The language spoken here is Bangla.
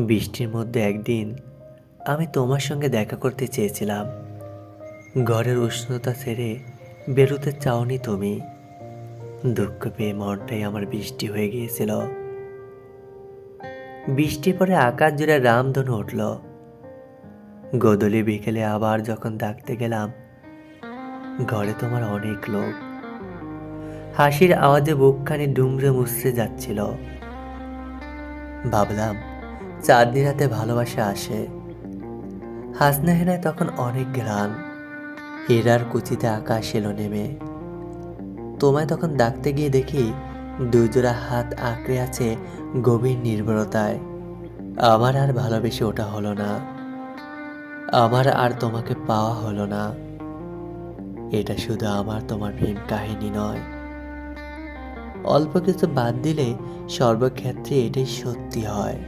বৃষ্টির মধ্যে একদিন আমি তোমার সঙ্গে দেখা করতে চেয়েছিলাম। ঘরের উষ্ণতা ছেড়ে বেরোতে চাওনি তুমি। দুঃখ পেয়ে মনটাই আমার বৃষ্টি হয়ে গিয়েছিল। বৃষ্টি পরে আকাশ জুড়ে রামধনু উঠল। গোধূলি বিকেলে আবার যখন ডাকতে গেলাম, ঘরে তোমার অনেক লোক। হাসির আওয়াজে বুকখানি দুমড়ে মুচড়ে যাচ্ছিল। ভাবলাম চাঁদনি রাতে ভালোবাসা আসে। হাসনা হেনায় তখন অনেক ঘ্রাণ। হীরার কুচিতে আকাশ এলো নেমে। তোমায় তখন ডাকতে গিয়ে দেখি দুজোড়া হাত আঁকড়ে আছে গভীর নির্ভরতায়। আমার আর ভালোবেসে ওটা হলো না। আমার আর তোমাকে পাওয়া হলো না। এটা শুধু আমার তোমার প্রেম কাহিনী নয়। অল্প কিছু বাদ দিলে সর্বক্ষেত্রে এটাই সত্যি হয়।